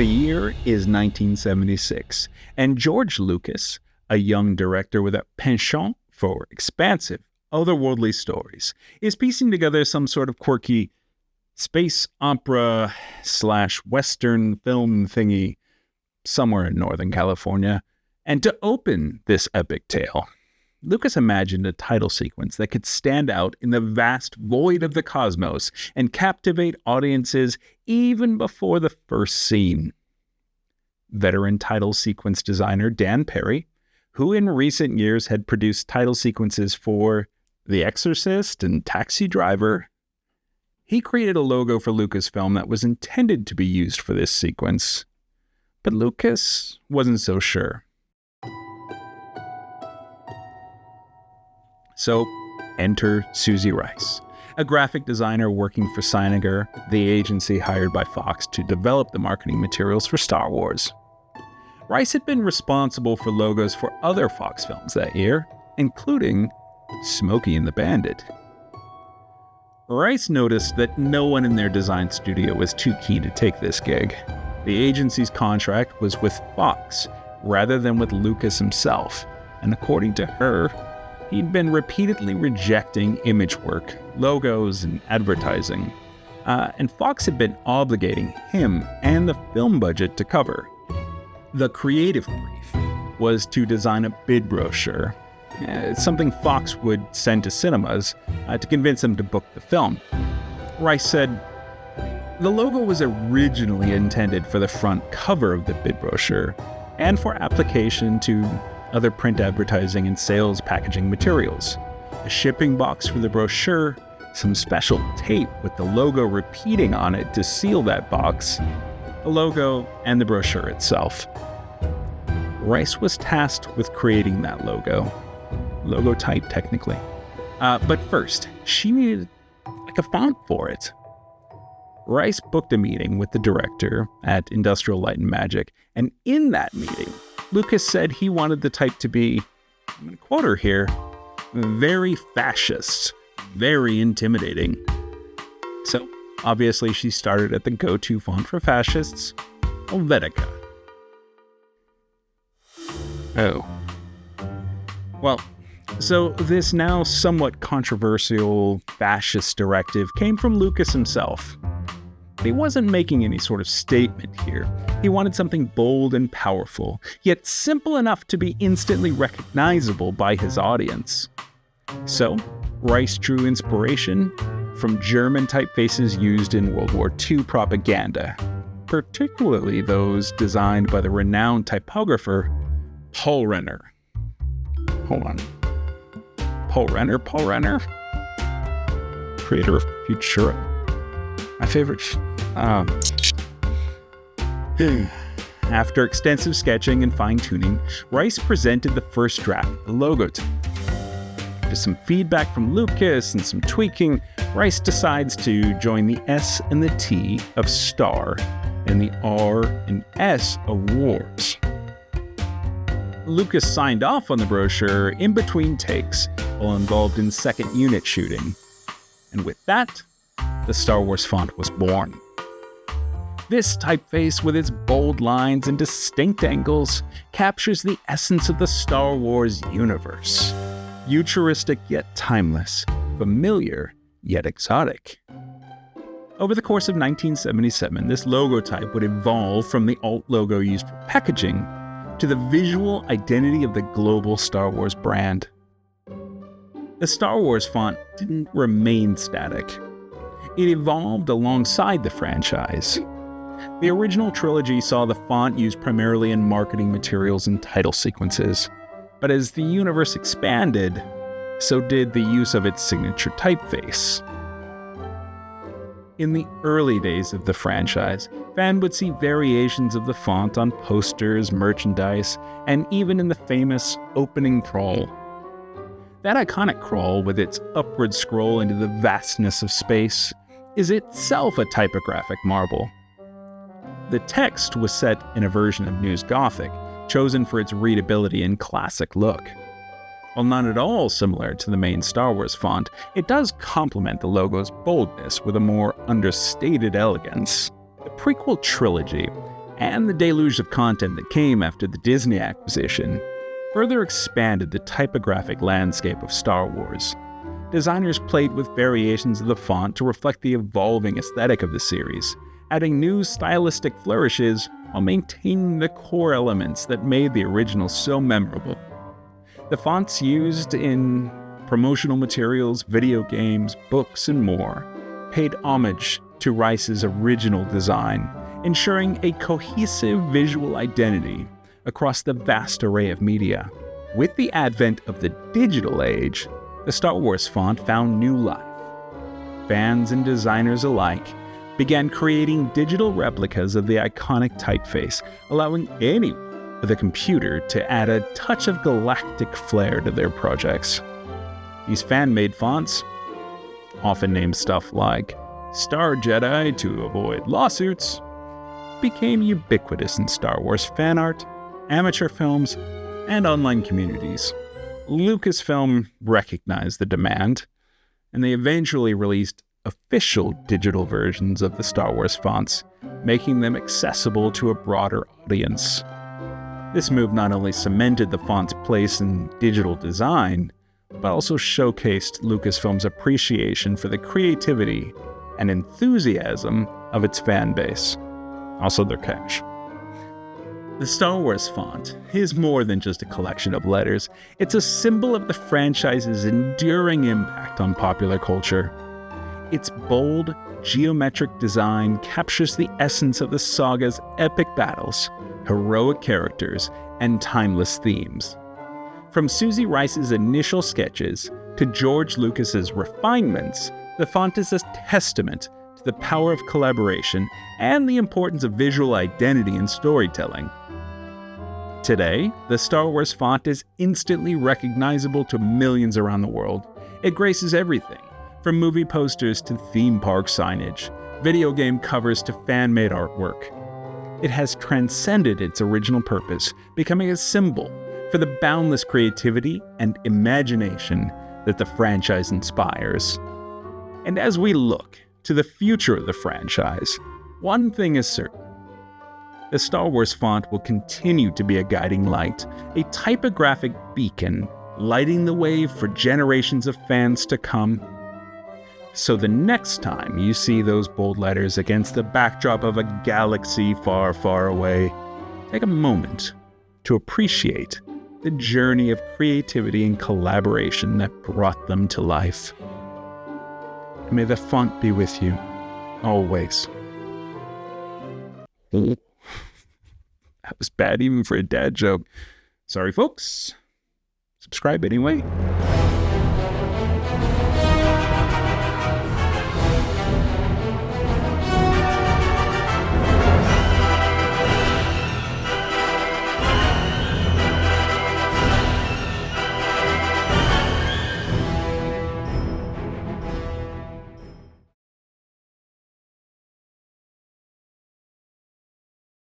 The year is 1976, and George Lucas, a young director with a penchant for expansive, otherworldly stories, is piecing together some sort of quirky space opera / Western film thingy somewhere in Northern California. And to open this epic tale, Lucas imagined a title sequence that could stand out in the vast void of the cosmos and captivate audiences even before the first scene. Veteran title sequence designer Dan Perry, who in recent years had produced title sequences for The Exorcist and Taxi Driver, he created a logo for Lucasfilm that was intended to be used for this sequence. But Lucas wasn't so sure. So, enter Susie Rice, a graphic designer working for Cynager, the agency hired by Fox to develop the marketing materials for Star Wars. Rice had been responsible for logos for other Fox films that year, including Smokey and the Bandit. Rice noticed that no one in their design studio was too keen to take this gig. The agency's contract was with Fox, rather than with Lucas himself, and according to her, he'd been repeatedly rejecting image work, logos, and advertising. And Fox had been obligating him and the film budget to cover. The creative brief was to design a bid brochure, something Fox would send to cinemas to convince them to book the film. Rice said, "The logo was originally intended for the front cover of the bid brochure and for application to other print advertising and sales packaging materials. A shipping box for the brochure, some special tape with the logo repeating on it to seal that box, the logo, and the brochure itself." Rice was tasked with creating that logo type technically. But first, she needed a font for it. Rice booked a meeting with the director at Industrial Light and Magic, and in that meeting, Lucas said he wanted the type to be, I'm going to quote her here, very fascist, very intimidating. So, obviously, she started at the go-to font for fascists, Helvetica. Oh. Well, so this now somewhat controversial fascist directive came from Lucas himself. But he wasn't making any sort of statement here. He wanted something bold and powerful, yet simple enough to be instantly recognizable by his audience. So, Rice drew inspiration from German typefaces used in World War II propaganda, particularly those designed by the renowned typographer Paul Renner. Hold on. Paul Renner? Creator of Futura. My favorite. After extensive sketching and fine-tuning, Rice presented the first draft of the logo type. After some feedback from Lucas and some tweaking, Rice decides to join the S and the T of Star and the R and S of Wars. Lucas signed off on the brochure in between takes while involved in second unit shooting. And with that, the Star Wars font was born. This typeface, with its bold lines and distinct angles, captures the essence of the Star Wars universe. Futuristic yet timeless, familiar yet exotic. Over the course of 1977, this logo type would evolve from the alt logo used for packaging to the visual identity of the global Star Wars brand. The Star Wars font didn't remain static. It evolved alongside the franchise. The original trilogy saw the font used primarily in marketing materials and title sequences, but as the universe expanded, so did the use of its signature typeface. In the early days of the franchise, fans would see variations of the font on posters, merchandise, and even in the famous opening crawl. That iconic crawl, with its upward scroll into the vastness of space, is itself a typographic marvel. The text was set in a version of News Gothic, chosen for its readability and classic look. While not at all similar to the main Star Wars font, it does complement the logo's boldness with a more understated elegance. The prequel trilogy and the deluge of content that came after the Disney acquisition further expanded the typographic landscape of Star Wars. Designers played with variations of the font to reflect the evolving aesthetic of the series, adding new stylistic flourishes while maintaining the core elements that made the original so memorable. The fonts used in promotional materials, video games, books, and more paid homage to Rice's original design, ensuring a cohesive visual identity across the vast array of media. With the advent of the digital age, the Star Wars font found new life. Fans and designers alike began creating digital replicas of the iconic typeface, allowing anyone with a computer to add a touch of galactic flair to their projects. These fan-made fonts, often named stuff like Star Jedi to avoid lawsuits, became ubiquitous in Star Wars fan art, amateur films, and online communities. Lucasfilm recognized the demand, and they eventually released official digital versions of the Star Wars fonts, making them accessible to a broader audience. This move not only cemented the font's place in digital design, but also showcased Lucasfilm's appreciation for the creativity and enthusiasm of its fan base. Also their cash. The Star Wars font is more than just a collection of letters. It's a symbol of the franchise's enduring impact on popular culture. Its bold, geometric design captures the essence of the saga's epic battles, heroic characters, and timeless themes. From Susie Rice's initial sketches to George Lucas's refinements, the font is a testament to the power of collaboration and the importance of visual identity in storytelling. Today, the Star Wars font is instantly recognizable to millions around the world. It graces everything, from movie posters to theme park signage, video game covers to fan-made artwork. It has transcended its original purpose, becoming a symbol for the boundless creativity and imagination that the franchise inspires. And as we look to the future of the franchise, one thing is certain. The Star Wars font will continue to be a guiding light, a typographic beacon lighting the way for generations of fans to come. So the next time you see those bold letters against the backdrop of a galaxy far, far away, take a moment to appreciate the journey of creativity and collaboration that brought them to life. And may the font be with you, always. That was bad even for a dad joke. Sorry, folks. Subscribe anyway.